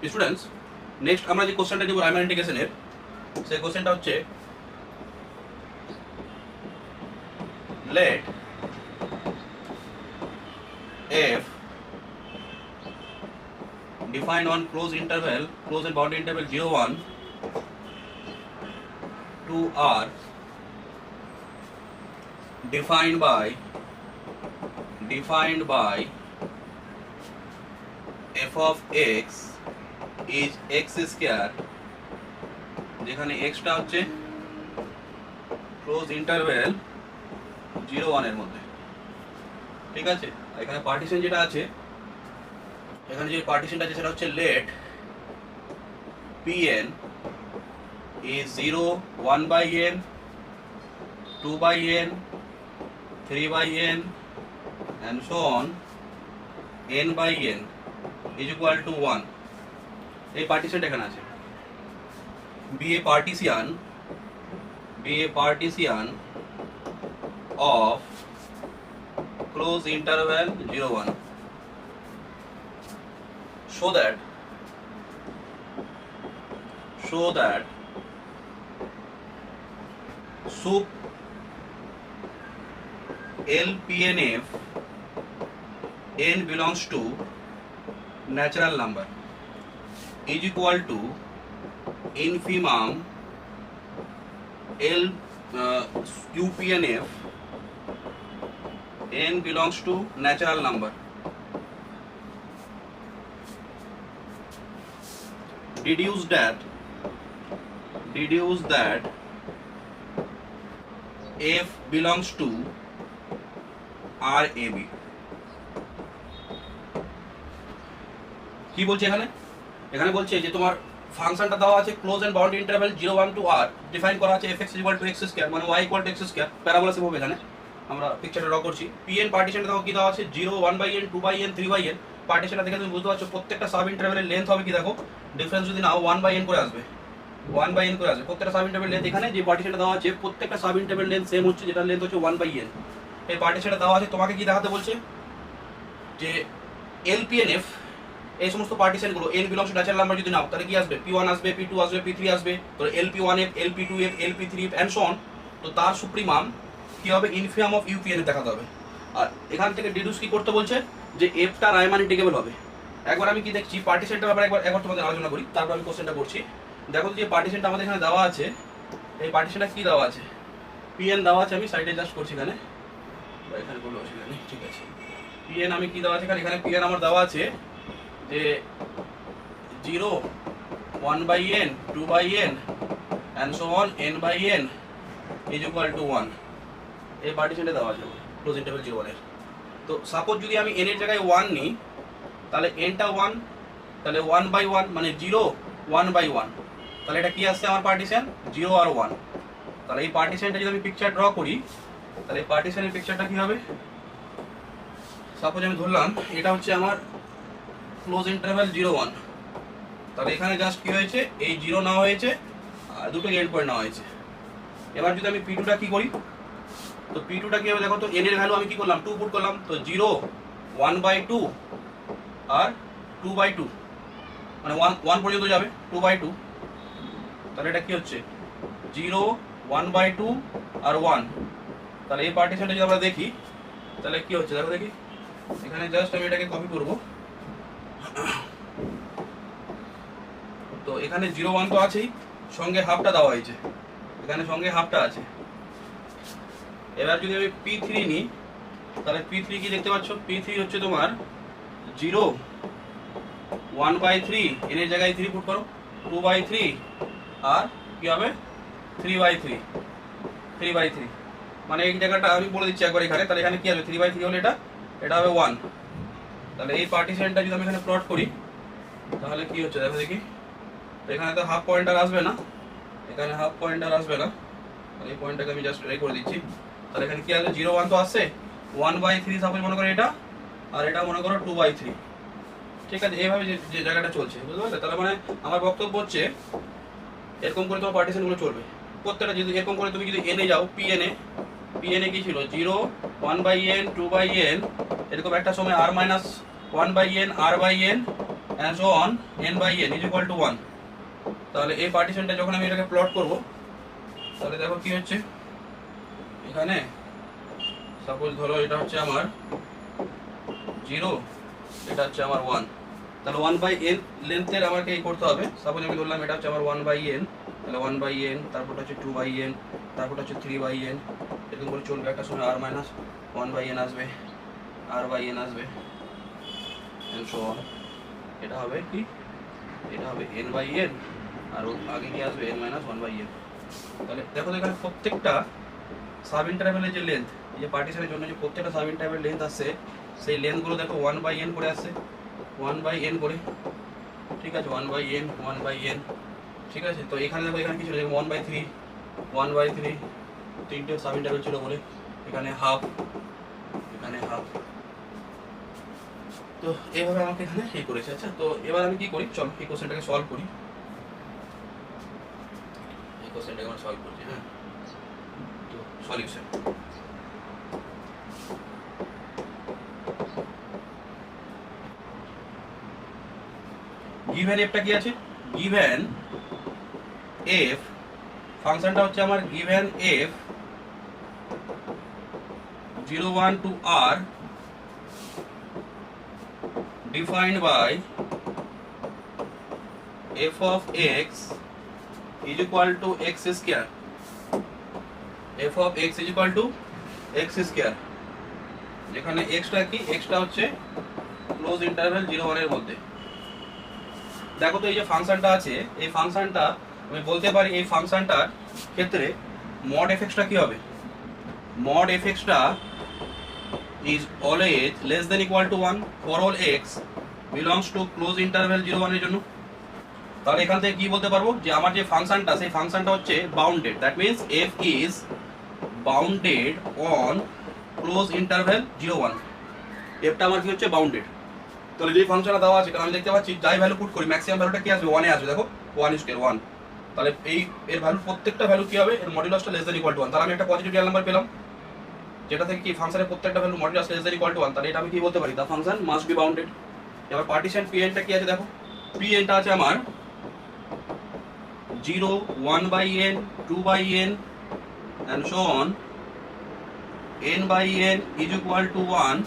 Students next আমরা যে কোশ্চেনটা নিব রাইমান ইন্টিগ্রেশনের সেই কোশ্চেনটা হচ্ছে let f defined on closed and boundary interval 0 1 to r defined by f of x is x square যেখানে x টা হচ্ছে ক্লোজ ইন্টারভ্যাল 0 1 এর মধ্যে। ঠিক আছে, এখানে পার্টিশন যেটা আছে, এখানে যে পার্টিশনটা আছে সেটা হচ্ছে let pn is 0 1 by n 2 by n 3 by n and so on n by n is equal to 1। এই পার্টিশনটা এখানে আছে। be a partition of close interval 0 1 so that sup LPNF n belongs to natural number is equal to infimum UPNF n belongs to natural number deduce that f belongs to RAB। কি বলছে এখানে? এখানে বলছে যে তোমার ফাংশনটা দেওয়া আছে close and boundary interval 0 1 to r, define করা আছে fx = x স্কয়ার মানে y = x স্কয়ার, প্যারাবোলা সেভাবে এখানে আমরা পিকচারটা ড্র করছি। pn পার্টিশনটা দেখো কি দেওয়া আছে 0 1 by n 2 by n 3 by n। পার্টিশনটা দেখে তুমি বুঝতে পারছো প্রত্যেকটা সাব ইন্টারভ্যালের লেন্থ হবে কি দেখো, ডিফারেন্স যদি নাও 1 বাই n করে আসবে, 1 বাই n করে আসবে। প্রত্যেকটা সাব ইন্টারভ্যাল লেন্থ এখানে যে পার্টিশনটা দেওয়া আছে প্রত্যেকটা সাব ইন্টারভ্যাল লেন্থ সেম হচ্ছে, যেটা লেন্থ হচ্ছে 1 বাই n। এই পার্টিশনটা দেওয়া আছে, তোমাকে কি দেখাতে বলছে যে LPNF এই সমস্ত পার্টিশনগুলো n belongs to natural number যদি নাও তাহলে কি আসবে, p1 আসবে, p2 আসবে, p3 আসবে, তো LP1f LP2f LP3f and so on. তো তার সুপ্রিমাম কি হবে, ইনফিমাম অফ UPNF দেখাতে হবে। আর এখান থেকে ডিডিউস কি করতে বলছে যে f টা রাইমান ইন্টিগ্রেবল হবে। একবার আমি কি দেখছি পার্টিশনটা ব্যাপারে একবার তোমাদের আলোচনা করি, তারপর আমি কোশ্চেনটা করছি। দেখো যে পার্টিশনটা আমাদের এখানে দেওয়া আছে, এই পার্টিশনটা কি দেওয়া আছে, pn দেওয়া আছে, আমি সাইডে জাস্ট করছি এখানে বা এখানে কোনো অসুবিধা নেই, ঠিক আছে। pn আমি কি দেওয়া আছে এখানে pn আমার দেওয়া আছে যে 0 1 by n 2 by n and so on n by n is equal to 1। এই পার্টিশনটা দেওয়া আছে ক্লোজ ইন্টারভ্যাল 0 1 এর। তো সাপোজ যদি আমি n এর জায়গায় 1 নিই তাহলে n টা 1, তাহলে 1 by 1 মানে 0 1 by 1, তাহলে এটা কি আসছে আমার পার্টিশন 0 আর 1। তাহলে এই পার্টিশনটা যদি আমি পিকচার ড্র করি তাহলে এই পার্টিশনের পিকচারটা কি হবে, সাপোজ আমি ধরলাম এটা হচ্ছে আমার ক্লোজ ইন্টারভ্যাল 0 1, তাহলে এখানে জাস্ট কি হয়েছে এই 0 নেওয়া হয়েছে আর দুটো এন্ড পয়েন্ট নেওয়া হয়েছে। এবার যদি আমি p2টা কি করি, তো p2টা কি হবে দেখো তো, n এর ভ্যালু আমি কি করলাম 2 পুট করলাম, তো 0 1 by 2 আর 2 by 2 মানে 1 পর্যন্ত যাবে 2 by 2, তাহলে এটা কি হচ্ছে 0 1 by 2 আর 1। তাহলে এই পার্টিশনটা যদি আমরা দেখি তাহলে কি হচ্ছে দেখো দেখি, এখানে জাস্ট আমি এটাকে কপি করব। তো এখানে 0 1 তো আছেই, সঙ্গে হাফটা দেওয়া হয়েছে, এখানে সঙ্গে হাফটা আছে। এবার যদি আমি p3 নিই তাহলে p3 কি দেখতে পাচ্ছ, p3 হচ্ছে তোমার 0 1 by 3, n এর জায়গায় 3 পুট করো, 2 by 3 আর কি হবে 3 by 3 3 by 3 মানে এই জায়গাটা আমি বলে দিচ্ছি একবার এখানে, তাহলে এখানে কি হবে 3 by 3 হলে এটা হবে 1। তাহলে এই পার্টিশনটা যদি আমি এখানে প্লট করি তাহলে কি হচ্ছে দেখো দেখি, তো এখানে তো হাফ পয়েন্টার আসবে না, এখানে হাফ পয়েন্টার আসবে না, এই পয়েন্টটাকে আমি জাস্ট ট্রাই করে দিচ্ছি। তাহলে এখানে কি আসবে 0 1 তো আসছে, 1 by 3 সাপোজ মনে করো এটা, আর এটা মনে করো 2 by 3, ঠিক আছে। এইভাবে যে জায়গাটা চলছে বুঝতে পারলে, তাহলে মানে আমার বক্তব্য হচ্ছে এরকম করে তোমার পার্টিশনগুলো চলবে প্রত্যেকটা। যদি এরকম করে তুমি যদি এনে যাও pn এ কি ছিল 0 1 by n 2 by n, এরকম একটা সময় r - 1 by n r by n and so on n by n is equal to 1. তাহলে এই পার্টিশনটা যখন আমি এটাকে প্লট করব তাহলে দেখো কি হচ্ছে এখানে সাপোজ ধরো এটা হচ্ছে আমার 0, এটা হচ্ছে আমার 1, তাহলে 1 বাই n লেন্থের আমাকে এই করতে হবে। সাপোজ আমি ধরলাম এটা হচ্ছে আমার 1 বাই n, তাহলে 1 বাই n, তারপর হচ্ছে 2 বাই n, তারপর হচ্ছে 3 বাই n, এরকম করে চলবে। একটা সময় r মাইনাস 1 বাই n আসবে, r বাই n আসবে and so on। এটা হবে কি, এটা হবে n বাই n, আর আগে কি আসবে n মাইনাস 1 বাই n। তাহলে দেখো তো এখানে প্রত্যেকটা সাব ইন্টারভ্যালের যে লেন্থ, এই যে পার্টিশনের জন্য যে প্রত্যেকটা সাব ইন্টারভ্যাল লেন্থ আসছে, সেই লেন্থগুলো দেখো 1 বাই n করে আসছে, 1 বাই n করে, ঠিক আছে, 1 বাই n, 1 বাই n, ঠিক আছে। তো এখানে দেখো এখানে কি ছিল, 1 বাই 3, 1 বাই 3, তিনটে সাব ইন্টারভ্যাল ছিল বলে এখানে হাফ, এখানে হাফ। তো এইভাবে আমাকে এখানে এই করেছে। আচ্ছা, তো এবার আমি কি করি, চলো এই কোশ্চেনটাকে সলভ করি। এই কোশ্চেনটাকে আমরা সলভ করছি। হ্যাঁ, তো সলিউশন গিভেন এফটা কি আছে, গিভেন এফ ফাংশনটা হচ্ছে আমার given F 0 1 to r defined by f of x is equal to x square, f of x is equal to x square, যেখানে x টা কি, x টা হচ্ছে ক্লোজ ইন্টারভ্যাল 0 1 এর মধ্যে। দেখো তো এই যে ফাংশনটা আছে, এই ফাংশনটা আমি বলতে পারি এই ফাংশনটার ক্ষেত্রে মড এফএক্সটা কি হবে, mod এফএক্সটা is always less than equal to 1 for all x belongs to close interval 0 1 এর জন্য। তাহলে এখান থেকে কি বলতে পারবো যে আমার যে ফাংশনটা, সেই ফাংশনটা হচ্ছে bounded, that means f is bounded on close interval 0 1, f টা আমার কি হচ্ছে বাউন্ডেড। তাহলে যে ফাংশনটা দেওয়া আছে, কারণ আমি দেখতে পাচ্ছি যাই ভ্যালু পুট করি ম্যাক্সিমাম ভ্যালুটা কি আসবে, 1 এ আসবে। দেখো 1 স্কয়ার 1, তাহলে এই এর ভ্যালু প্রত্যেকটা ভ্যালু কি হবে, এর মডুলাসটা লেস দ্যান ইকুয়াল টু 1। তাহলে আমি একটা পজিটিভ রিয়েল নাম্বার পেলাম, যেটা থেকে কি ফাংশনের প্রত্যেকটা value modulus less than equal to 1, তাহলে এটা আমি কি বলতে পারি, দা ফাংশন মাস্ট বি বাউন্ডেড। এবার পার্টিশন pn টা কি আছে, দেখো pn টা আছে আমার 0 1 by n, 2 by n and so on n by n is equal to 1,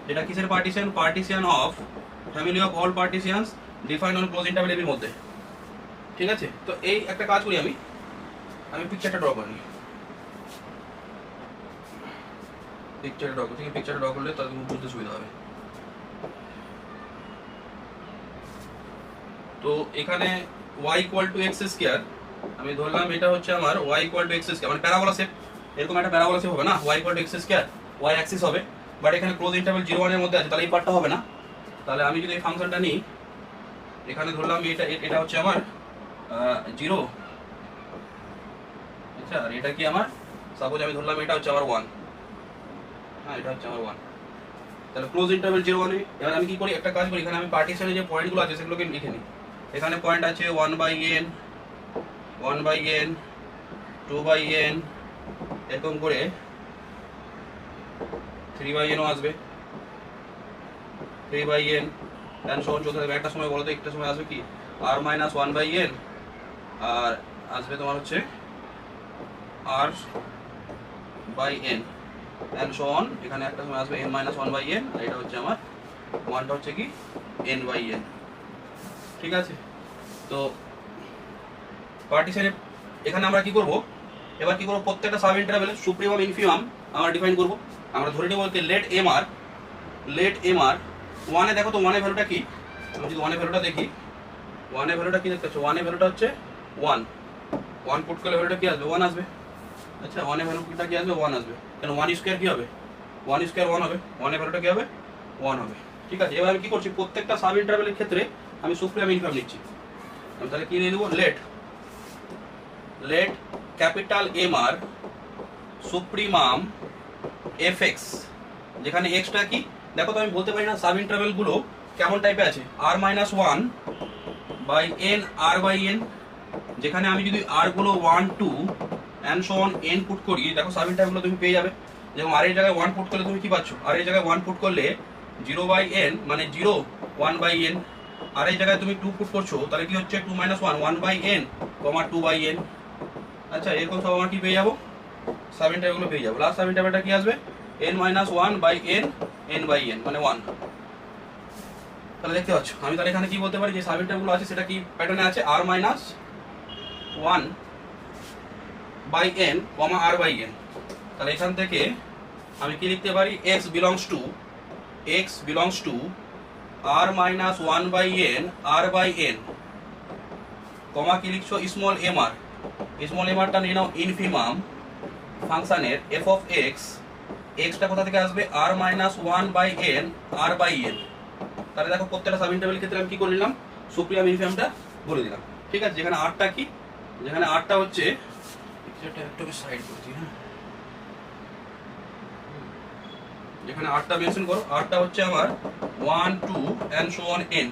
যেটা কিসের partition, partition of family of all partitions defined on close interval এর মধ্যে। ঠিক আছে, তো এই একটা কাজ করি, আমি পিকচারটা ড্র করি, পিকচারটা ড্র করছি, পিকচারটা ড্র করলে তাদের বুঝতে সুবিধা হবে। তো এখানে y equal to x square, আমি ধরলাম এটা হচ্ছে আমার y equal to x square, মানে প্যারাবোলা শেপ, এরকম একটা প্যারাবোলা শেপ হবে না, y equal to x square, y Axis হবে, বাট এখানে ক্লোজ ইন্টারভ্যাল 0 1 এর মধ্যে আছে, তাহলে এই পার্টটা হবে না। তাহলে আমি যদি এই ফাংশনটা নিই, এখানে ধরলাম এটা হচ্ছে আমার 0, আচ্ছা, আর এটা কি আমার, সাপোজ আমি ধরলাম এটা হচ্ছে আমার 1, হ্যাঁ এটা হচ্ছে আমার 1, তাহলে ক্লোজ ইন্টারভ্যাল 0 1 এ। এবার আমি কি করি, একটা কাজ করি, এখানে আমি পার্টিশনে যে পয়েন্টগুলো আছে সেগুলোকে লিখে নিই। এখানে পয়েন্ট আছে 1 by n, 1 by n, 2 by n, এরকম করে 3 বাই n ও আসবে, 3 by n and so on চলতে থাকবে। একটা সময় বলো তো, একটা সময় আসবে কি r মাইনাস 1 বাই n, আর আসবে তোমার হচ্ছে r by n and so on. এখানে একটা সময় আসবে n মাইনাস 1 বাই n, আর এটা হচ্ছে আমার 1টা হচ্ছে কি n বাই n। ঠিক আছে, তো পার্টিশনে এখানে আমরা কি করব, এবার কি করব, প্রত্যেকটা সাব ইন্টারভ্যালে সুপ্রিমাম ইনফিমাম আমরা ডিফাইন করব। আমরা ধরে নিব যে লেট এম আর 1 এ, দেখো তো 1 এর ভ্যালুটা কি, আমি যদি 1 এর ভ্যালুটা দেখি, 1 এর ভ্যালুটা কি দেখতে পাচ্ছ, 1 এর ভ্যালুটা হচ্ছে 1 পুট করলে ভ্যালুটা কি আসবে, 1 আসবে। আচ্ছা, 1 এর ভ্যালুটা কি আসবে, 1 আসবে, কারণ 1 স্কয়ার কি হবে, 1 স্কয়ার 1 হবে, 1 এর ভ্যালুটা কি হবে, 1 হবে। ঠিক আছে, এবার আমি কি করছি, প্রত্যেকটা সাব ইন্টারভ্যালের ক্ষেত্রে আমি সুপ্রিমাম ইনফিমাম নিচ্ছি। আমি তাহলে কি নিয়ে নেব, লেট ক্যাপিটাল এম আর সুপ্রিমাম এফ এক্স, যেখানে এক্সটা কি, দেখো তো আমি বলতে পারি না সাব ইন্টারভ্যাল গুলো কেমন টাইপে আছে, r minus 1 by n r by n, যেখানে আমি যদি r গুলো 1 2 and so on n put করি, দেখো সাব ইন্টারভ্যাল গুলো তুমি পেয়ে যাবে। যেমন r এর জায়গায় 1 পুট করলে তুমি কি পাচ্ছ, r এর জায়গায় 1 পুট করলে 0 বাই n মানে 0 1 বাই n, আর এই জায়গায় তুমি 2 পুট করছো, তাহলে কি হচ্ছে 2 - 1 1/n, 2/n। আচ্ছা, এরকম সব আমরা কি পেয়ে যাবো, সাব ইন্টারভ্যালগুলো পেয়ে যাবো। লাস্ট সাব ইন্টারভ্যালটা কি আসবে, n - 1/n, n/n মানে 1। তাহলে দেখতে পাচ্ছ আমি তাহলে এখানে কি বলতে পারি, যে সাব ইন্টারভ্যালগুলো আছে সেটা কি প্যাটার্নে আছে, r - 1/n, r/n। তাহলে এখান থেকে আমি কি লিখতে পারি, x belongs to r - 1/n, r/n, কমা কি লিখছো, স্মল mr, স্মল mrটা নিয়ে নাও ইনফিমাম ফাংশনের f of x, xটা কোথা থেকে আসবে, r - 1/n, r/n। তাহলে দেখো প্রত্যেকটা সাব ইন্টারভ্যাল ক্ষেত্রে আমি কি করে নিলাম, সুপ্রিয়াম ইনফিমামটা বলে দিলাম। ঠিক আছে, যেখানে rটা কি, যেখানে rটা হচ্ছে, এটা একটু সাইড করছি, হ্যাঁ, যেখানে rটা মেনশন করো, rটা হচ্ছে আমার 1 2 and so on n,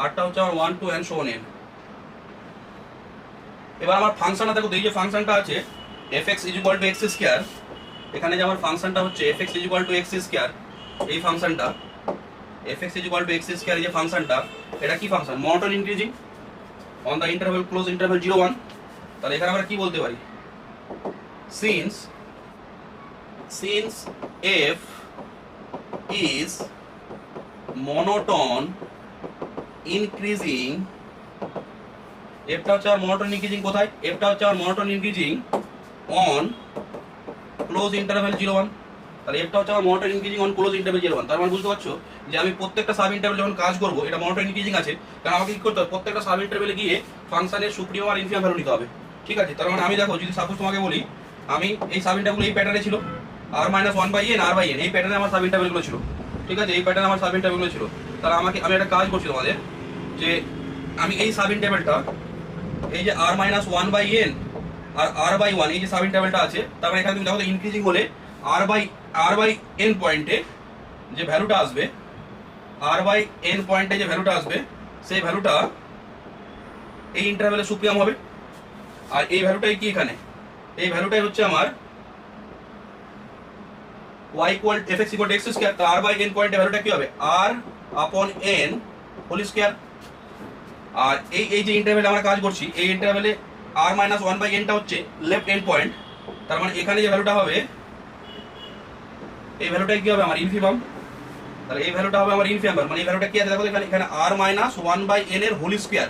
rটা হচ্ছে আমার 1 2 and so on n। এবার আমার ফাংশনটা দেখো, এই যে ফাংশনটা আছে fx = x², এখানে যে আমার ফাংশনটা হচ্ছে fx = x², এই ফাংশনটা fx = x², এই যে ফাংশনটা, এটা কি function, monotone increasing on the interval close interval 0 1। তাহলে এখানে আমরা কি বলতে পারি, since f is monotone increasing, এফটা হচ্ছে আর মনোটোন ইনক্রিজিং কোথায়, এফটা হচ্ছে আর monotone increasing on close interval 0 1। তাহলে এফটা হচ্ছে আমার monotone increasing on close interval 0 1। তার মানে বুঝতে পারছো যে আমি প্রত্যেকটা সাব ইন্টারভ্যাল যখন কাজ করবো, এটা মনোটোন ইনক্রিজিং আছে, কারণ আমাকে কি করতে হবে, প্রত্যেকটা সাব ইন্টারভ্যালে গিয়ে ফাংশনের সুপ্রিম আর ইনফিমাম ভ্যালু নিতে হবে। ঠিক আছে, তার মানে আমি দেখো, যদি সাপোজ তোমাকে বলি, আমি এই সাব ইন্টারভ্যালগুলো এই প্যাটার্নে ছিল, r - 1/n, r/n, এই প্যাটার্নে আমার সাব ইন্টারভ্যালগুলো ছিল। ঠিক আছে, এই প্যাটার্নে আমার সাব ইন্টারভ্যালগুলো ছিল। তাহলে আমি একটা কাজ করছি তোমাদের, যে আমি এই সাব ইন্টারভ্যালটা, এই যে r - 1/n আর r/1, এই যে সাব ইন্টারভ্যালটা আছে, তারপরে এখানে তুমি দেখো ইনক্রিজিং হলে r/n পয়েন্টে যে ভ্যালুটা আসবে, r/n পয়েন্টে যে ভ্যালুটা আসবে, সেই ভ্যালুটা এই ইন্টারভ্যালে সুপ্রিয়াম হবে। আর এই ভ্যালুটাই কি, এখানে এই ভ্যালুটাই হচ্ছে আমার fx = x², তো r/n পয়েন্টে ভ্যালুটা কি হবে, r/n হোল স্কয়ার। আর এই যে ইন্টারভ্যালে আমরা কাজ করছি, এই ইন্টারভ্যালে r - 1/nটা হচ্ছে লেফট এন্ড পয়েন্ট। তার মানে এখানে যে ভ্যালুটা হবে, এই ভ্যালুটাই কি হবে, আমার ইনফিমাম। তাহলে এই ভ্যালুটা হবে আমার ইনফিমাম, মানে এই ভ্যালুটা কি আছে দেখো, এখানে r - 1/n এর হোল স্কয়ার,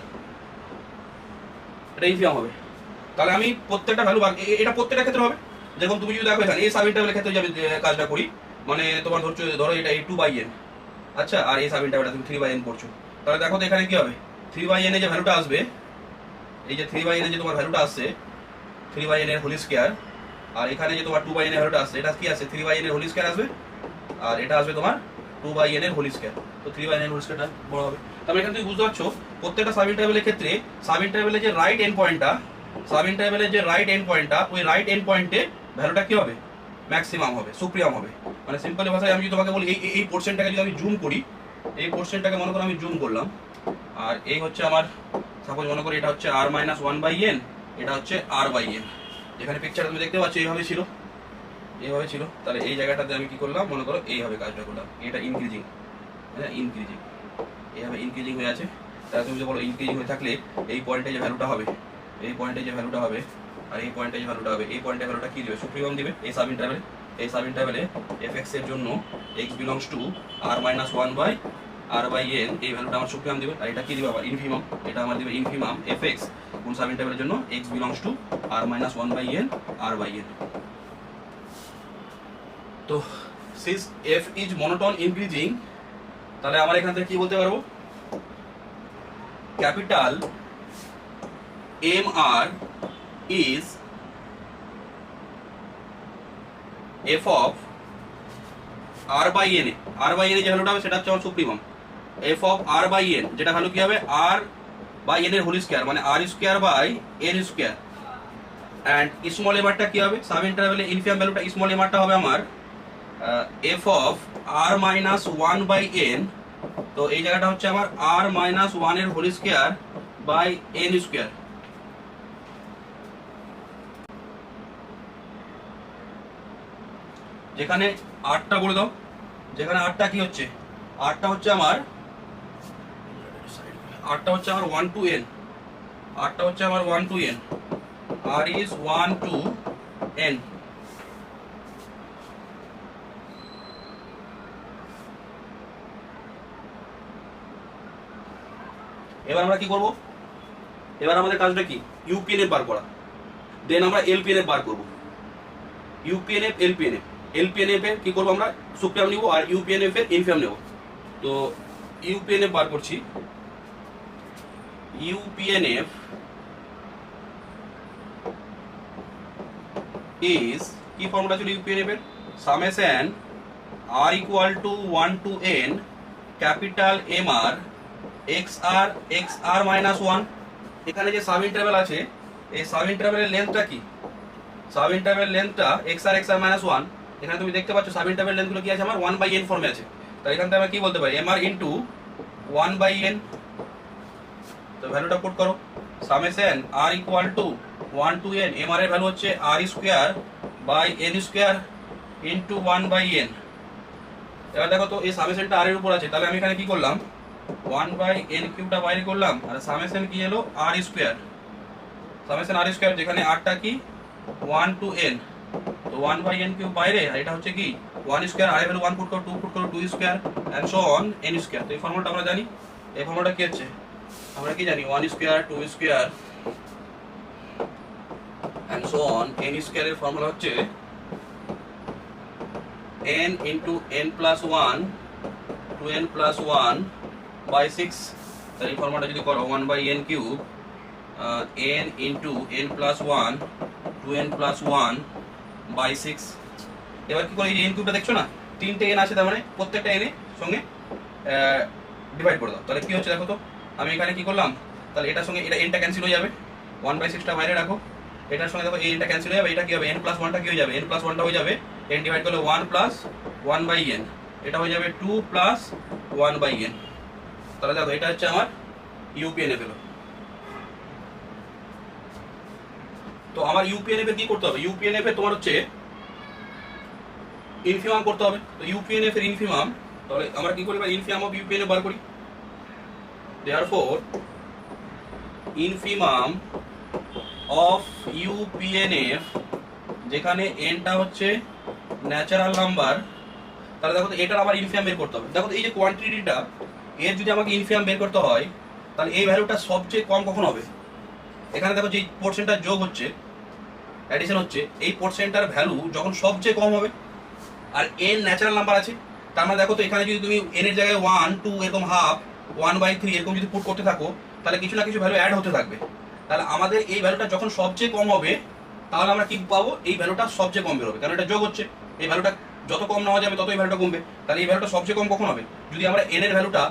এটা ইনফিমাম হবে। তাহলে আমি প্রত্যেকটা ভ্যালু, এটা প্রত্যেকটা ক্ষেত্রে হবে। যেরকম তুমি যদি দেখো এখানে এই সাব ইন্টারভ্যালের ক্ষেত্রে যদি কাজটা করি, মানে তোমার ধরো এটা 2/n, আচ্ছা, আর এই সাব ইন্টারভ্যালটা তুমি 3/n করছো, তাহলে দেখো তো এখানে কি হবে, 3/n এর যে ভ্যালুটা আসবে, এই যে 3/n এর যে তোমার ভ্যালুটা আসছে, 3/n এর হোল স্কয়ার, আর এখানে যে তোমার 2/n এর ভ্যালুটা আসছে, এটা কি আছে, 3/n এর হোল স্কয়ার আসবে, আর এটা আসবে তোমার 2/n এর হোল স্কয়ার। তো 3/n এর হোল স্কয়ারটা বড় হবে। তাহলে এখানে তুমি বুঝতে পারছো প্রত্যেকটা সাব ইন্টারভ্যালের ক্ষেত্রে, সাব ইন্টারভ্যালের যে রাইট এন্ড পয়েন্টটা, সাব ইন্টারভ্যালের যে রাইট এন্ড পয়েন্টটা, ওই রাইট এন্ড পয়েন্টে ভ্যালুটা কি হবে, ম্যাক্সিমাম হবে, সুপ্রিয়াম হবে। মানে সিম্পল ভাষায় আমি যদি তোমাকে বলি, এই পোর্শনটাকে যদি আমি জুম করি, এই পোর্শনটাকে মনে করো আমি জুম করলাম, আর এই হচ্ছে আমার, সাপোজ মনে করি এটা হচ্ছে r - 1/n, এটা হচ্ছে r/n। যেখানে পিকচার তুমি দেখতে পাচ্ছ এইভাবে ছিল, এইভাবে ছিল। তাহলে এই জায়গাটাতে আমি কি করলাম, মনে করো এইভাবে কাজটা করলাম, এটা ইনক্রিজিং, হ্যাঁ ইনক্রিজিং, এইভাবে ইনক্রিজিং হয়ে আছে। তাহলে তুমি যে বলো ইনক্রিজিং হয়ে থাকলে এই পয়েন্টে যে ভ্যালুটা হবে, এই পয়েন্টে যে ভ্যালুটা হবে, আর এই পয়েন্টে যে ভ্যালুটা হবে, এই পয়েন্টে ভ্যালুটা কি দিবে, সুপ্রিমাম দিবে এই সাব ইন্টারভ্যালে। এই সাব ইন্টারভ্যালে fx এর জন্য x belongs to r - 1/r/n, এই ভ্যালুটা আমার সুপ্রিমাম দিবে। আর এটা কি দিবে আবার, ইনফিমাম, এটা আমার দিবে ইনফিমাম fx কোন সাব ইন্টারভ্যালের জন্য, x belongs to r - 1/n, r/n। তো since f is monotone increasing, তাহলে আমরা এখান থেকে কি বলতে পারবো, capital mr is f of r/n, r/n যে ভ্যালুটা হবে সেটা হচ্ছে আমার সুপ্রিমাম, f of r/n, যেটা ভ্যালু কি হবে, r/n এর হোল স্কয়ার, মানে r²/n²। এন্ড স্মল mrটা কি হবে, সাব ইন্টারভ্যালে ইনফিমাম ভ্যালুটা স্মল mrটা হবে আমার f of r - 1/n। তো এই জায়গাটা হচ্ছে আমার r - 1 এর হোল স্কয়ার বাই n²। যেখানে আটটা বলে দাও, যেখানে আটটা কি হচ্ছে, আটটা হচ্ছে আমার আরটা হচ্ছে আমার 1 to n, আরটা হচ্ছে আমার 1 to n, r is 1 to n। এবার আমরা কি করব, এবার আমাদের কাজটা কি, ইউপিএনএফ বার করা, দেন আমরা এলপিএনএফ বার করব। ইউপিএনএফ এলপিএনএফ, এলপিএনএফ এর কি করব আমরা সুপ্রিয়াম নিব আর ইউপিএনএফ এর ইনফিয়াম নেব। তো ইউপিএনএফ বার করছি, ইউপিএনএফ ইজ কি ফর্মুলা ছিল ইউপিএনএফ এর, summation r equal to 1 to n capital M r x r minus 1। এখানে যে সাব ইন্টারভ্যাল আছে এই সাব ইন্টারভ্যালের লেন্থটা কি, sub interval লেন্থটা x r minus 1। এখানে তুমি দেখতে পাচ্ছ সাব ইন্টারভ্যাল লেন্থগুলো কি আছে আমার 1/n ফর্মে আছে। তাই এখান থেকে আমরা কি বলতে পারি, mr ইনটু 1/n। তো ভ্যালুটা পুট করো, summation r equal to 1 to n, mr এর ভ্যালু হচ্ছে r square by n square into 1/n। এবার দেখো তো এই সামেশনটা r এর উপর আছে, তাহলে আমি এখানে কি করলাম 1/n কিউবটা বাইরে করলাম আর সামেশন কি এলো r square, summation r square যেখানে r টা কি 1 to n, তো 1/n কিউব বাইরে আর এটা হচ্ছে কি 1 স্কয়ার, r এর ভ্যালু 1 পুট করো, 2 পুট করো, 2 square and so on n square. তো এই ফর্মুলাটা আমরা জানি, এই ফর্মুলাটা কি হচ্ছে আমরা কি জানি 1 square 2 square and so on n square এর ফর্মুলা হচ্ছে n into n plus 1 two n plus 1 by 6। তাহলে এই ফর্মুলাটা যদি করো 1/n cube n into n plus 1 two n plus 1 by 6। এবার কি করে এই n কিউবটা দেখছো না, তিনটে n আছে, তার মানে প্রত্যেকটা n এর সঙ্গে ডিভাইড করে দাও। তাহলে কি হচ্ছে দেখো তো, আমি এখানে কি করলাম, তাহলে এটার সঙ্গে এটা nটা ক্যান্সেল হয়ে যাবে, 1/6টা বাইরে রাখো, এটার সঙ্গে দেখো এই nটা ক্যান্সেল হয়ে যাবে, এটা কি হবে n প্লাস 1টা কি হয়ে যাবে, n প্লাস 1টা হয়ে যাবে n ডিভাইড করলে 1 প্লাস 1/n, এটা হয়ে যাবে 2 প্লাস 1/n। তাহলে দেখো এটা হচ্ছে আমার ইউপিএনএফ এলো। তো আমার ইউপিএনএফ এর কি করতে হবে, ইউপিএনএফ এর তোমার হচ্ছে ইনফিমাম করতে হবে। তো ইউপিএনএফ এর ইনফিমাম, তাহলে আমরা কি করি, ইনফিমাম অফ ইউপিএনএফ বার করি। দেয়ারফর ইনফিমাম অফ ইউপিএনএফ, যেখানে এনটা হচ্ছে ন্যাচারাল নাম্বার, তাহলে দেখো এটার আবার ইনফিমাম বের করতে হবে। দেখো এই যে কোয়ান্টিটিটা এর যদি আমাকে ইনফিমাম বের করতে হয় তাহলে এই ভ্যালুটা সবচেয়ে কম কখন হবে, এখানে দেখো যে পোর্শনটা যোগ হচ্ছে অ্যাডিশন হচ্ছে, এই পোর্শনটার ভ্যালু যখন সবচেয়ে কম হবে আর n ন্যাচারাল নাম্বার আছে, তার মানে দেখো তো এখানে যদি তুমি n এর জায়গায় 1 2 এরকম হাফ 1/3 এরকম যদি পুট করতে থাকো তাহলে কিছু না কিছু ভ্যালু অ্যাড হতে থাকবে। তাহলে আমাদের এই ভ্যালুটা যখন সবচেয়ে কম হবে তাহলে আমরা কি পাবো, এই ভ্যালুটা সবচেয়ে কম বেরোবে, কারণ এটা যোগ হচ্ছে, এই ভ্যালুটা যত কম নেওয়া যাবে তত এই ভ্যালুটা কমবে। তাহলে এই ভ্যালুটা সবচেয়ে কম কখন হবে, যদি আমরা n এর ভ্যালুটা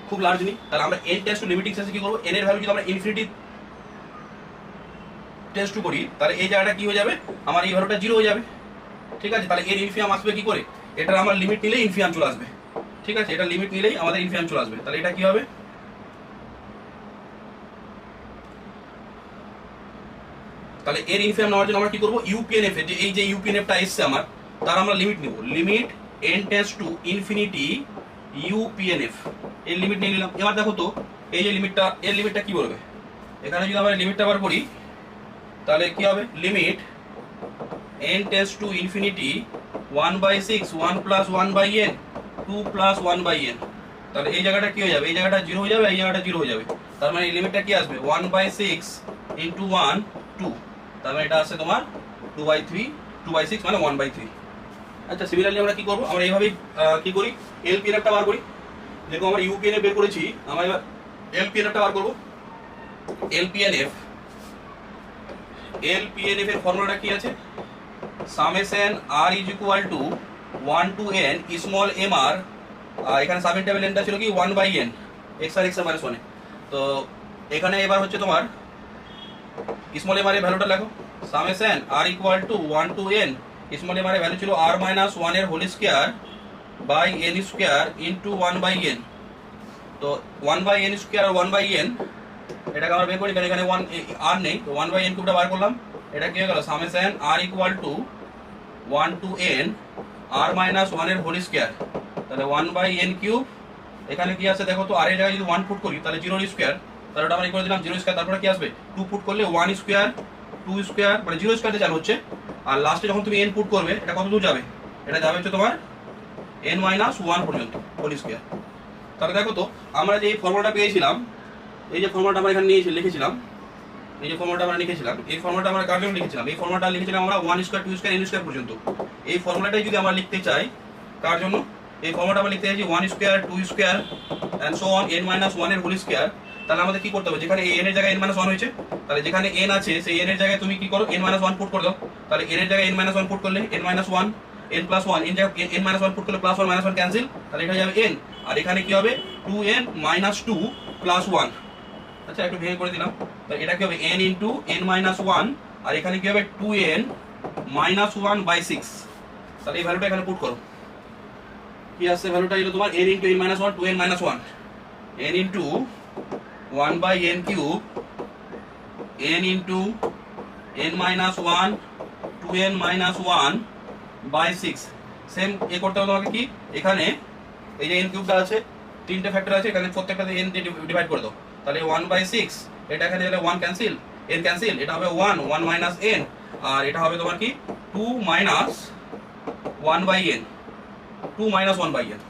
খুব লার্জ নিই, তাহলে আমরা n টেন্ডস টু লিমিটিং সেন্সে কি করবো, n এর ভ্যালু যদি আমরা ইনফিনিটি টেন্ডস টু করি তাহলে এই জায়গাটা কি হয়ে যাবে, আমার এই ভ্যালুটা 0 হয়ে যাবে। ঠিক আছে, তাহলে এর ইনফিয়াম আসবে কি করে, এটার আমার লিমিট নিলেই ইনফিয়াম চলে আসবে। ঠিক আছে, এটা লিমিট নিলেই আমাদের ইনফিয়াম চলে আসবে। তাহলে এটা কি হবে, তাহলে এর ইনফিয়াম নেওয়ার জন্য আমরা কি করবো, ইউপিএনএফ এর যে এই যে ইউপিএনএফটা এসছে আমার, তার আমরা লিমিট নিব, limit n tends to infinity UPNF, এর লিমিট নিয়ে নিলাম। এবার দেখো তো এই যে লিমিটটা, এর লিমিটটা কি বলবে, এখানে যদি আমরা লিমিটটা বার করি তাহলে কি হবে, limit n tends to infinity 1/6 1 plus 1/n 2 plus 1/n। তাহলে এই জায়গাটা কি হয়ে যাবে, এই জায়গাটা 0 হয়ে যাবে, এই জায়গাটা 0 হয়ে যাবে, তার মানে এই লিমিটটা কি আসবে 1/6 ইনটু 1 2, তার মানে এটা আসছে তোমার 2/3 2/6 মানে 1/3। আচ্ছা, সিমিলারলি আমরা কি করব, আমরা এইভাবেই কি করি, এলপিএনএফটা বার করি। যেরকম আমরা ইউপিএনএফ বের করেছি, আমরা এবার এলপিএনএফটা বার করব। এলপিএনএফ এর ফর্মুলাটা কি আছে, summation r is equal to 1 to n small mr, এখানে সাব ইন্টারভ্যাল nটা ছিল কি 1/n x আর মাইনাস 1। তো এখানে এবার হচ্ছে তোমার স্মল mr এর ভ্যালুটা লেখো, summation r equal to 1 to n small mr এর ভ্যালু ছিল r মাইনাস 1 এর whole square by n square into 1/n। তো 1/n স্কয়ার আর 1/n এটাকে আমরা বের করি, কারণ এখানে 1 r নেই, তো 1/n কিউবটা বার করলাম, এটা কি হয়ে গেল, summation r equal to 1 to n r minus 1 এর হোল স্কয়ার, তাহলে 1/n কিউব এখানে কি আছে দেখো তো, আর এর জায়গায় যদি 1 পুট করি তাহলে 0 স্কয়ার, তাহলে ওটা আমরা করে দিলাম 0 স্কয়ার, তারপরে কি আসবে 2 পুট করলে 1 স্কয়ার 2 স্কয়ার, মানে 0 স্কয়ারে চালু হচ্ছে। আর লাস্টে যখন তুমি n পুট করবে এটা কত দূর যাবে, এটা যাবে হচ্ছে তোমার n - 1 পর্যন্ত হোল স্কয়ার। তাহলে দেখো তো আমরা যে এই ফর্মুলাটা পেয়েছিলাম, এই যে ফর্মুলাটা আমরা এখানে লিখেছিলাম, এই যে ফর্মুলাটা আমরা লিখেছিলাম, এই ফর্মুলাটা আমরা কার জন্য লিখেছিলাম, এই ফর্মুলাটা লিখেছিলাম আমরা 1 স্কয়ার 2 স্কয়ার n স্কয়ার পর্যন্ত। এই ফর্মুলাটাই যদি আমরা লিখতে চাই কার জন্য, এই ফর্মুলাটা আমরা লিখতে চাই যে 1 square 2 square and so on n - 1 এর হোল স্কয়ার। তাহলে আমাদের কি করতে হবে, যেখানে n এর জায়গায় n - 1 হয়েছে, তাহলে যেখানে n আছে সেই n এর জায়গায় তুমি কি করো n - 1 পুট করে দাও। তাহলে n এর জায়গায় n - 1 পুট করলে n - 1 n + 1, n জায়গায় n - 1 পুট করলে +1 - 1 ক্যান্সেল, তাহলে এটা যাবে n, আর এখানে কি হবে 2n - 2 + 1। আচ্ছা একটু ভেঙে করে দিলাম, তাহলে এটা কি হবে n * n - 1, আর এখানে কি হবে 2n - 1/6। তাহলে এই ভ্যালুটা এখানে পুট করো, কি আসছে ভ্যালুটা, হলো তোমার n * n - 1 2n - 1 n * 1/n cube n * n - 1 2n - 1/6। Same এ করতে হবে তোমাকে, কি এখানে এই যে n কিউবটা আছে, তিনটে ফ্যাক্টর আছে, এখানে প্রত্যেকটাতে n দিয়ে ডিভাইড করে দাও। তাহলে 1/6, এটা এখানে গেলে 1 ক্যান্সেল, n ক্যান্সেল, এটা হবে 1 1 - n, আর এটা হবে তোমার কি 2 - 1/n 2 - 1/n।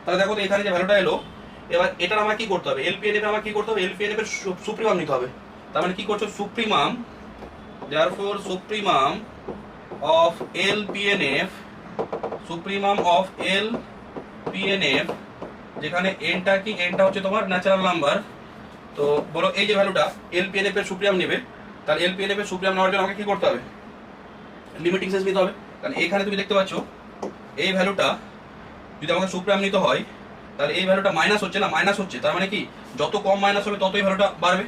তাহলে দেখো তো এখানে যে ভ্যালুটা এলো, এবার এটার আমার কি করতে হবে, এলপিএনএফ আমার কি করতে হবে, এলপিএনএফ এর সুপ্রিমাম নিতে হবে। তার মানে কি করছো, supremum, therefore supremum of LPNF, supremum of LPNF, যেখানে এনটা কি, এনটা হচ্ছে তোমার ন্যাচারাল নাম্বার। তো বলো এই যে ভ্যালুটা এলপিএনএফ এর সুপ্রিমাম নেবে, তাহলে এলপিএনএফ এর সুপ্রিমাম নেওয়ার জন্য আমাকে কি করতে হবে, লিমিটিং সেন্স নিতে হবে। কারণ এখানে তুমি দেখতে পাচ্ছ এই ভ্যালুটা যদি আমাকে সুপ্রিমাম নিতে হয়, তাহলে এই ভ্যালুটা মাইনাস হচ্ছে না, মাইনাস হচ্ছে, তার মানে কি যত কম মাইনাস হবে ততই ভ্যালুটা বাড়বে।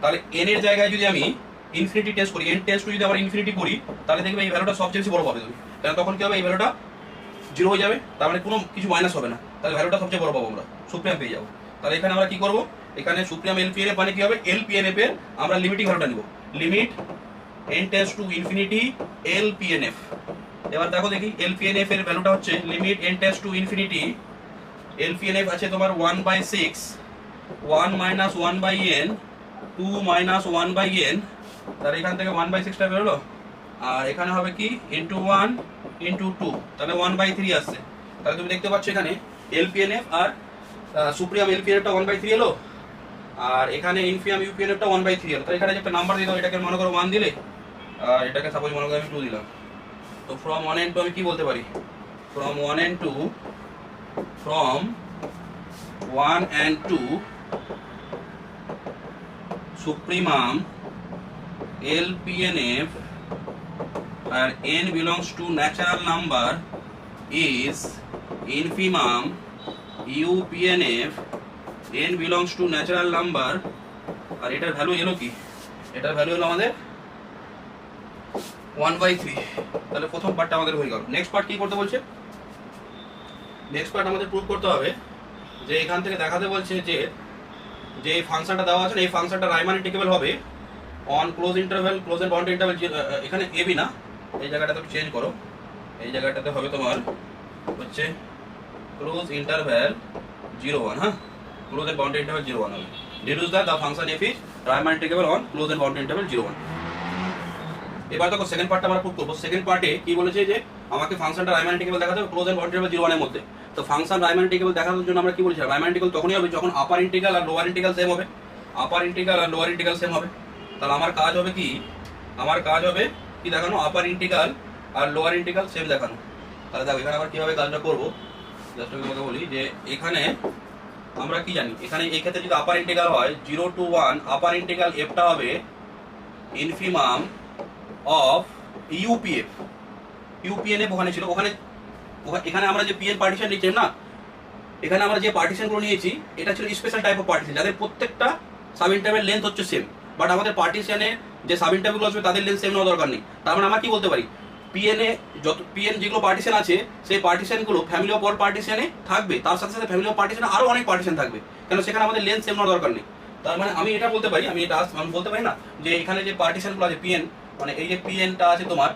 তাহলে এন এর জায়গায় যদি আমি ইনফিনিটি টেস্ট করি, এন টেস্ট যদি আমরা ইনফিনিটি করি, তাহলে দেখবে এই ভ্যালুটা সবচেয়ে বেশি বড় পাবে তুমি, কারণ তখন কি হবে এই ভ্যালুটা 0 হয়ে যাবে, তার মানে কোনো কিছু মাইনাস হবে না, তাহলে ভ্যালুটা সবচেয়ে বড় পাবো আমরা, সুপ্রিমাম পেয়ে যাবো। তাহলে এখানে আমরা কি করব, এখানে সুপ্রিমাম এলপিএনএফ মানে কি হবে, এলপিএনএফ এর আমরা লিমিটিং ভ্যালুটা নিব, limit n tends to infinity LPNF. এবার দেখো দেখি এলপিএনএফ এর ভ্যালুটা হচ্ছে limit n tends to infinity, LPNF আছে তোমার 1/6 1 - 1/n 2 - 1/n, তাহলে এখান থেকে 1/6টা বেরোলো, আর এখানে হবে কি ইন্টু 1 ইন্টু 2, তাহলে 1/3 আসছে। তাহলে তুমি দেখতে পাচ্ছ এখানে এলপিএনএফ আর সুপ্রিমাম এলপিএনএফটা 1/3 এলো, আর এখানে ইনফিনিয়াম ইউপিএনএফটা 1/3 এলো। তাহলে এখানে যে একটা নাম্বার দিয়ে দাও, এটাকে মনে করো 1 দিলে, আর এটাকে সাপোজ মনে করো আমি 2 দিলাম। তো ফ্রম 1 and 2 আমি কি বলতে পারি, from 1 and 2, from 1 and 2 supremum LPNF and n belongs to natural number is infimum UPNF, n belongs to natural number, আর এটার ভ্যালু এলো কি, এটার ভ্যালু হলো আমাদের 1/3। তাহলে প্রথম পার্টটা আমাদের হয়ে গেল। নেক্সট পার্ট কি করতে বলছে, নেক্সট পার্ট আমাদের প্রুভ করতে হবে যে এখান থেকে দেখাতে বলছে যে যে এই ফাংশনটা দেওয়া আছে, এই ফাংশনটা রাইমান ইন্টিগ্রেবল হবে on close interval, close and boundary interval, এখানে এবি না, এই জায়গাটাতে একটু চেঞ্জ করো, এই জায়গাটাতে হবে তোমার হচ্ছে ক্লোজ ইন্টারভ্যাল 0 1, হ্যাঁ, ক্লোজ এন্ড বাউন্ডারি ইন্টারভ্যাল 0 1 হবে। Deduce that the function F is Riemann integrable on close and boundary interval 0 1। এবার দেখো সেকেন্ড পার্টটা আমরা প্রুভ করবো। সেকেন্ড পার্টে কি বলেছে যে আমাকে ফাংশনটা রাইমান ইন্টিগ্রেবল দেখাতে হবে ক্লোজ এন্ড বাউন্ডারি ইন্টারভ্যাল 0 1 এর মধ্যে। তো ফাংশন রাইমান ইন্টিগ্রেবল দেখানোর জন্য আমরা কি বলেছি, রাইমান ইন্টিগ্রেবল তখনই হবে যখন আপার ইন্টিগ্রাল আর লোয়ার ইন্টিগ্রাল সেম হবে, আপার ইন্টিগ্রাল আর লোয়ার ইন্টিগ্রাল সেম হবে। তাহলে আমার কাজ হবে কি, আমার কাজ হবে কি দেখানো, আপার ইন্টিগ্রাল আর লোয়ার ইন্টিগ্রাল সেম দেখানো। তাহলে দেখো এখানে আবার কিভাবে কাজটা করবো, জাস্ট আমি তোমাকে বলি যে এখানে আমরা কি জানি, এখানে এই ক্ষেত্রে যদি আপার ইন্টিগ্রাল হয় 0 to 1, আপার ইন্টিগ্রাল এফটা হবে ইনফিমাম অফ ইউপিএফ, ইউপিএনএফ ওখানে ছিল, ওখানে এখানে আমরা যে পিএন পার্টিশন নিচ্ছি না, এখানে আমরা যে পার্টিশনগুলো নিয়েছি এটা ছিল স্পেশাল টাইপ অফ পার্টিশন, যাদের প্রত্যেকটা সাব ইন্টারভ্যাল লেন্থ হচ্ছে সেম, বাট আমাদের পার্টিশনে যে সাব ইন্টারভ্যালগুলো আসবে তাদের লেন্থ সেম নেওয়া দরকার নেই। তার মানে আমরা কি বলতে পারি, পিএনএ যত পিএন যেগুলো পার্টিশন আছে সেই পার্টিশনগুলো ফ্যামিলি অফ অল পার্টিশনে থাকবে, তার সাথে সাথে ফ্যামিলি অফ পার্টিশনে আরও অনেক পার্টিশন থাকবে, কেন সেখানে আমাদের লেন্থ সেম নেওয়ার দরকার নেই। তার মানে আমি এটা বলতে পারি, আমি বলতে পারি না যে এখানে যে পার্টিশনগুলো আছে পিএন, মানে এই যে পিএনটা আছে তোমার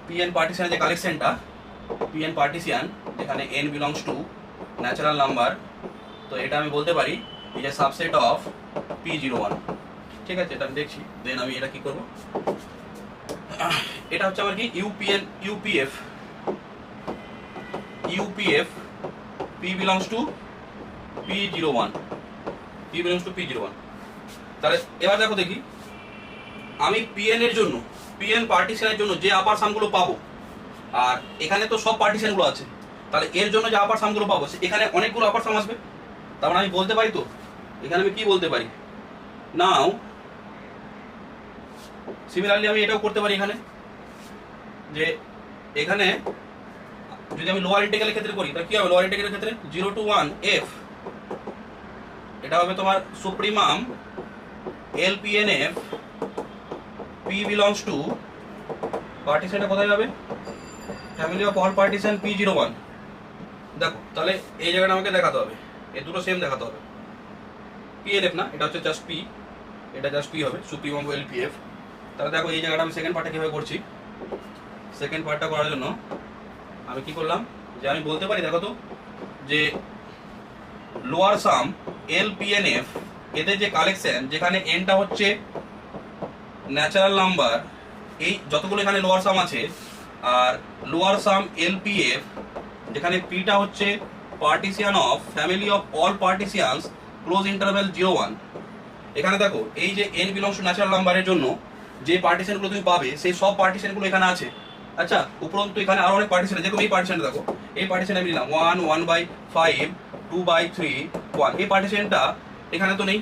পিএন পার্টিশনের যে কালেকশনটা, পিএন পার্টিশন যেখানে n belongs to natural number, তো এটা আমি বলতে পারি এই যে সাবসেট অফ P01। ঠিক আছে, এটা আমি দেখছি, দেন আমি এটা কি করব, এটা হচ্ছে আমার কি UPF P belongs to P01, তাহলে এবার দেখো দেখি আমি PN এর জন্য, PN পার্টিশনের জন্য যে আপার সামগুলো পাবো, আর এখানে তো সব পার্টিশনগুলো আছে, তাহলে এর জন্য যে আপার সামগুলো পাবো এখানে অনেকগুলো আপার সাম আসবে। তার মানে আমি বলতে পারি তো, এখানে আমি কি বলতে পারি, নাও সিমিলারলি আমি এটাও করতে পারি এখানে, যে এখানে যদি আমি লোয়ার ইন্টিগ্রালের ক্ষেত্রে করি তাহলে কি হবে, লোয়ার ইন্টিগ্রালের ক্ষেত্রে 0 to 1 f, এটা হবে তোমার supremum LPNF P belongs to পার্টিশনটা কোথায় যাবে, family of all partition P01। দেখো তাহলে এই জায়গাটা আমাকে দেখাতে হবে, এই দুটো সেম দেখাতে হবে, PNF না, এটা হচ্ছে জাস্ট P, এটা জাস্ট P হবে, সুপ্রিমাম LPF। তাহলে দেখো এই জায়গাটা আমি সেকেন্ড পার্টটা কিভাবে করছি, সেকেন্ড পার্টটা করার জন্য আমি কি করলাম, যে আমি বলতে পারি দেখো তো, যে লোয়ার সাম LPNF এদের যে কালেকশন, যেখানে এনটা হচ্ছে ন্যাচারাল নাম্বার, এই যতগুলো এখানে লোয়ার সাম আছে, আর লোয়ার সাম LPF যেখানে পিটা হচ্ছে partition of family of all partitions close interval 01। এখানে দেখো এই যে n বিলংস টু ন্যাচারাল নাম্বারের জন্য যে পার্টিশনগুলো তুমি পাবে সেই সব পার্টিশনগুলো এখানে আছে। আচ্ছা, উপরন্তু এখানে আরো অনেক পার্টিশন আছে, যেরকম এই পার্টিশনটা দেখো, এই পার্টিশন আমি নিলাম 1, 1/5, 2/3, 1, এই পার্টিশনটা এখানে তো নেই,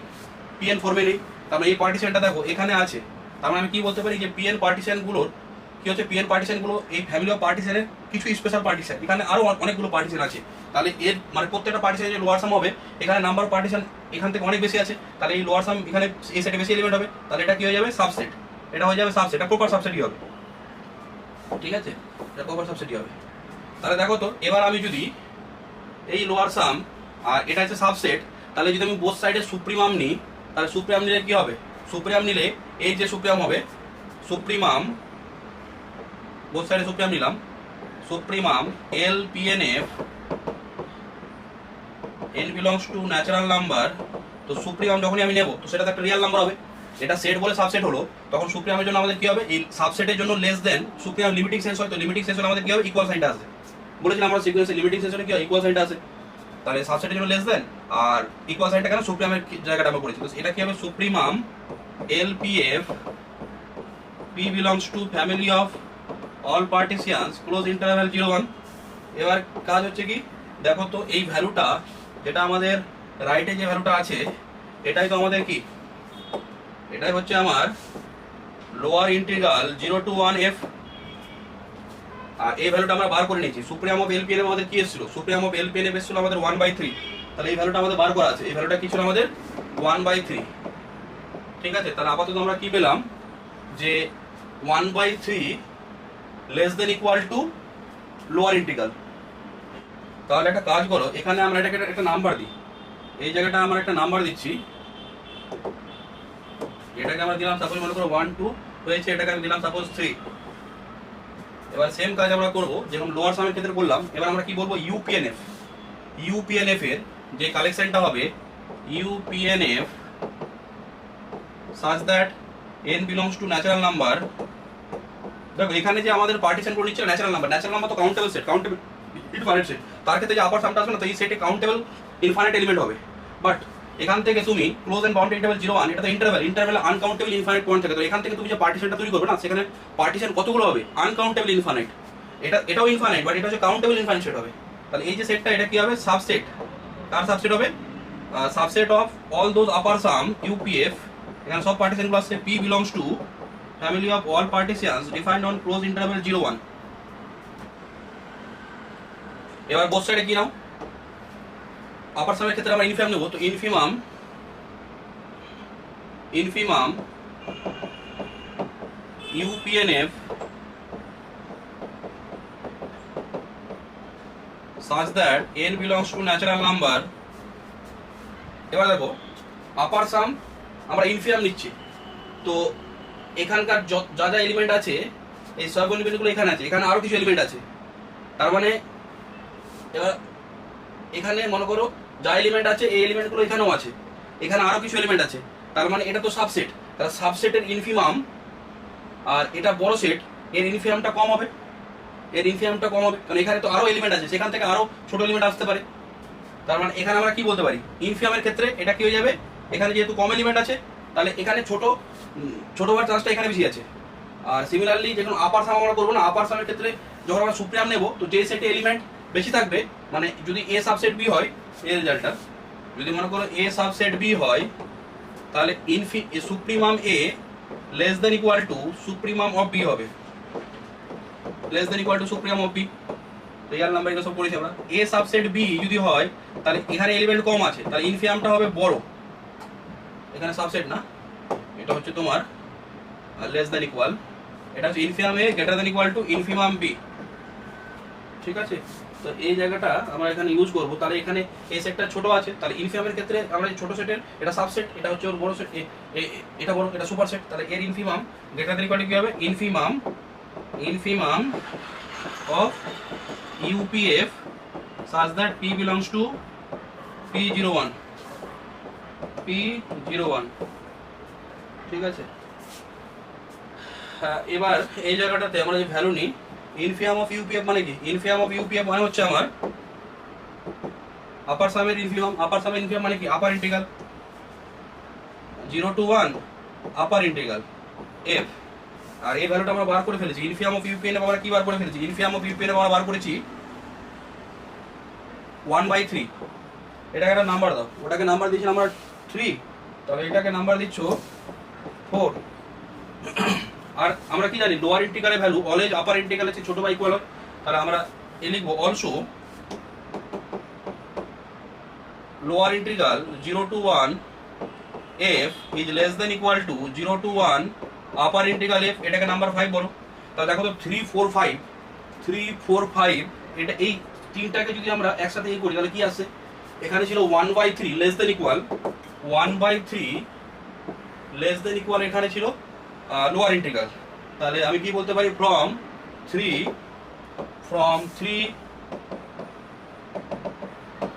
PN ফর্মে নেই, তার মানে এই পার্টিশনটা দেখো এখানে আছে। তার মানে আমি কি বলতে পারি, যে PN পার্টিশনগুলোর কি হচ্ছে, PN পার্টিশনগুলো এই ফ্যামিলি অফ পার্টিশনের কিছু স্পেশাল পার্টিশন, এখানে আরো অনেকগুলো পার্টিশন আছে, তাহলে এর মানে প্রত্যেকটা পার্টিশনের যে লোয়ার সাম হবে, এখানে নাম্বার পার্টিশন এখান থেকে অনেক বেশি আছে, তাহলে এই লোয়ার সাম এখানে এই সেটে বেশি এলিমেন্ট হবে, তাহলে এটা কি হয়ে যাবে, সাবসেট, এটা হয়ে যাবে সাবসেট, এটা প্রপার সাবসেটই হবে। ঠিক আছে, এটা প্রপার সাবসেটই হবে। তাহলে দেখো তো এবার আমি যদি এই লোয়ার সাম আর এটা হচ্ছে সাবসেট, তাহলে যদি আমি বোথ সাইডে সুপ্রিমাম নিই, তাহলে সুপ্রিমাম নিলে কি হবে, সুপ্রিমাম নিলে এই যে সুপ্রিমাম হবে, সুপ্রিমাম বোথ সাইডে সুপ্রিমাম নিলাম, supremum LPNF n belongs to natural number, তো সুপ্রিমাম যখনই আমি নেব তো সেটা তো একটা রিয়েল নাম্বার হবে, এটা সেট বলে সাবসেট হলো, তখন সুপ্রিমামের জন্য আমাদের কি হবে, এই সাবসেটের জন্য less than supremum limiting sense হয়, তো লিমিটিং সেন্স হলে আমাদের কি হবে, ইকুয়াল সাইনটা আসবে, বলেছিলাম আমরা সিকোয়েন্সে লিমিটিং সেন্স হলে কি হয়, ইকুয়াল সাইনটা আসে, তাহলে সাবসেটের জন্য লেস দেন আর ইকুয়াল সাইনটা কেন, সুপ্রিমামের জায়গাটা আমরা করেছি, তো এটা কি হবে, supremum LPF P belongs to family of all partitions close interval 01। এবার কাজ হচ্ছে কি, দেখো তো এই ভ্যালুটা যেটা আমাদের রাইটে যে ভ্যালুটা আছে, এটাই তো আমাদের কি, এটাই হচ্ছে আমার লোয়ার ইন্টিগ্রাল 0 to 1 f, আর এই ভ্যালুটা আমরা বার করে নিয়েছি। সুপ্রিমাম অফ LPNF আমাদের কি এসেছিল, সুপ্রিমাম অফ LPNF এসেছিল আমাদের 1/3, তাহলে এই ভ্যালুটা আমাদের বার করা আছে, এই ভ্যালুটা কি ছিল আমাদের 1/3। ঠিক আছে, তাহলে আপাতত আমরা কি পেলাম, যে 1/3 less than equal two lower integral. তাহলে একটা কাজ করো, এখানে আমরা এটাকে একটা নাম্বার দিই, এই জায়গাটা আমরা একটা নাম্বার দিচ্ছি, এটাকে আমরা দিলাম সাপোজ মনে করো 1, 2 হয়েছে, এটাকে আমি দিলাম সাপোজ 3। এবার সেম কাজ আমরা করব যেরকম লোয়ার সামের ক্ষেত্রে করলাম, এবার আমরা কি বলবো, UPNF এর যে কালেকশনটা হবে, UPNF such that n belongs to natural number. দেখো এখানে যে আমাদের পার্টিশন করে নিচ্ছে ন্যাচারাল নাম্বার তো countable set, countable infinite set, তার ক্ষেত্রে যে আপার সামটা আসবে না, তো এই সেটে কাউন্টেবল ইনফাইনাইট এলিমেন্ট হবে, বাট এখান থেকে তুমি ক্লোজ এন্ড বাউন্ডারি ইন্টারভ্যাল 01, এটা তো ইন্টারভ্যাল আনকাউন্টেবল ইনফাইনাইট পয়েন্ট থাকে, তো এখান থেকে তুমি যে পার্টিশনটা তৈরি করবে না, সেখানে পার্টিশন কতগুলো হবে, আনকাউন্টেবল ইনফাইনাইট, এটাও ইনফাইনাইট, বাট এটা হচ্ছে কাউন্টেবল ইনফাইনাইট সেট হবে। তাহলে এই যে সেটটা, এটা কি হবে, সাবসেট, কার সাবসেট হবে, subset of all those upper some UPF, এখানে সব পার্টিশনগুলো আসছে, P belongs to family of all partitions defined on close interval 01। এবার বোথ সাইডে কি নাও, আপার সামের ক্ষেত্রে আমরা ইনফিমাম নেব, তো infimum UPNF such that n belongs to natural number. এবার দেখো আপার সাম আমরা ইনফিমাম নিচ্ছি, তো এখানকার যা যা এলিমেন্ট আছে, এই সব এলিমেন্টগুলো এখানে আছে, এখানে আরো কিছু এলিমেন্ট আছে, তার মানে এবার এখানে মনে করো যা এলিমেন্ট আছে এই এলিমেন্টগুলো এখানেও আছে, এখানে আরো কিছু এলিমেন্ট আছে, তার মানে এটা তো সাবসেট, তাহলে সাবসেটের ইনফিমাম আর এটা বড় সেট, এর ইনফিমামটা কম হবে, এর ইনফিমামটা কম হবে, কারণ এখানে তো আরো এলিমেন্ট আছে, সেখান থেকে আরো ছোট এলিমেন্ট আসতে পারে। তার মানে এখানে আমরা কি বলতে পারি, ইনফিমামের ক্ষেত্রে এটা কি হয়ে যাবে, এখানে যেহেতু কম এলিমেন্ট আছে তাহলে এখানে ছোট হওয়ার চান্সটা এখানে বেশি আছে। আর সিমিলারলি যখন আপার সাম আমরা করবো না, আপার সামের ক্ষেত্রে যখন আমরা সুপ্রিয়াম নেব, তো যে সেটে এলিমেন্ট বেশি থাকবে, মানে যদি এ সাবসেট বি হয়, এই রেজাল্টটা যদি মনে করো এ সাবসেট বি হয়, তাহলে supremum A less than equal to supremum of B হবে, less than equal to supremum of B. Real number এটা সব পড়েছি আমরা। এ সাবসেট বি যদি হয় তাহলে এখানে এলিমেন্ট কম আছে, তাহলে ইনফিমামটা হবে বড়, এখানে সাবসেট না, এটা হচ্ছে তোমার লেস দেন ইকুয়াল, এটা হচ্ছে infimum A greater than equal to infimum B, ঠিক আছে। তো এই জায়গাটা আমরা এখানে ইউজ করব। তাহলে এখানে এই সেটটা ছোট আছে, তাহলে ইনফিমামের ক্ষেত্রে আমরা ছোট সেটের এটা সাবসেট, এটা হচ্ছে ওর বড় সেট, এটা বড়, এটা সুপার সেট, তাহলে এর infimum greater than equal two কি হবে, infimum of UPF such that P belongs to P01, ঠিক আছে। এবার এই জায়গাটাতে আমরা যে ভ্যালু নিই, ইনফিমাম অফ UPF মানে কি, ইনফিমাম অফ UPF মানে হচ্ছে আমার আপার সামের ইনফিমাম, আপার সামের ইনফিমাম মানে কি, upper integral 0 to 1 upper integral f, আর এই ভ্যালুটা আমরা বার করে ফেলেছি। ইনফিমাম অফ UPN আমরা কি বার করে ফেলেছি, ইনফিমাম অফ UPN আমরা বার করেছি 1/3, এটাকে একটা নাম্বার দাও, ওটাকে নাম্বার দিয়েছিলাম আমরা 3, তাহলে এটাকে নাম্বার দিচ্ছ 4। আর আমরা কি জানি, লোয়ার ইন্টিগ্রালের ভ্যালু অলওয়েজ আপার ইন্টিগ্রালের চেয়ে ছোট বা ইকুয়াল হয়, তাহলে আমরা এ লিখবো also lower integral 0 to 1 f is less than equal to 0 to 1 upper integral f, এটাকে নাম্বার 5 বলো। তাহলে দেখো তো 3 4 5 এটা এই তিনটাকে যদি আমরা একসাথে এই করি তাহলে কি আসে, এখানে ছিল 1/3 less than equal, 1/3 less than equal এখানে ছিল লোয়ার ইন্টিগ্রাল। তাহলে আমি কি বলতে পারি, from 3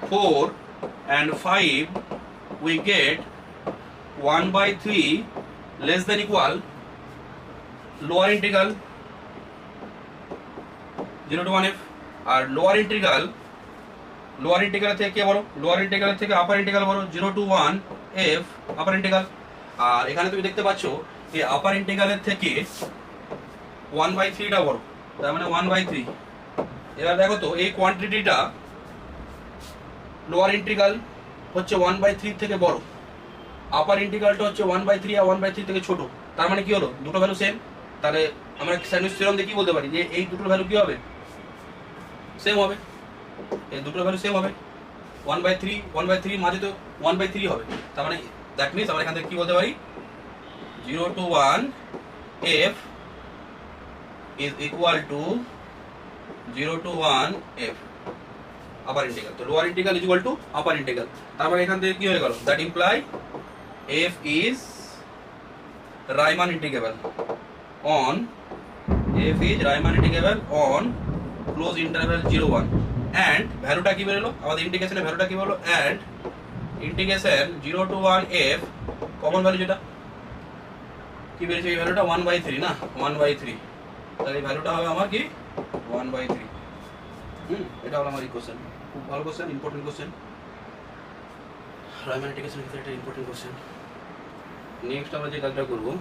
4 and 5 we get 1/3 less than equal lower integral 0 to 1f, আর লোয়ার ইন্টিগ্রাল থেকে কে বড়, লোয়ার ইন্টিগ্রাল থেকে আপার ইন্টিগ্রাল বড়, 0 to 1 f আপার ইন্টিগ্রাল। আর এখানে তুমি দেখতে পাচ্ছ যে আপার ইন্টিগ্রালের থেকে 1/3টা বড়, তার মানে 1/3। এবার দেখো তো এই কোয়ান্টিটিটা লোয়ার ইন্টিগ্রাল হচ্ছে 1/3 থেকে বড়, আপার ইন্টিগ্রালটা হচ্ছে 1/3 আর 1/3 থেকে ছোট, তার মানে কি হলো, দুটো ভ্যালু সেম। তাহলে আমরা স্যান্ডউইচ থিওরাম দিয়ে কি বলতে পারি, যে এই দুটোর ভ্যালু কি হবে, সেম হবে, এই দুটোর ভ্যালু সেম হবে, 1/3 মাঝে তো 1/3 হবে, তার মানে দ্যাট মিনস আমরা এখান থেকে কি বলতে পারি, 0 to 1 f is equal to 0 to 1 f upper integral. তো lower integral is equal to upper integral, তারপরে এখান থেকে কি হয়ে গেল, that imply f is Riemann integrable on close interval 0 1, and ভ্যালুটা কি বেরোলো আমাদের ইন্টিগ্রেশনের ভ্যালুটা কি বলো, and integration 0 to 1 f common value যেটা কি বেরিয়েছে, এই ভ্যালুটা 1/3 না, 1/3, তাহলে এই ভ্যালুটা হবে আমার কি 1/3। এটা হলো আমার ইকুয়েশন, খুব ভালো কোশ্চেন, ইম্পর্টেন্ট কোশ্চেন, রাইমান ইন্টিগ্রেশনের ক্ষেত্রে একটা ইম্পর্টেন্ট কোশ্চেন। নেক্সট আমরা যে কাজটা করবো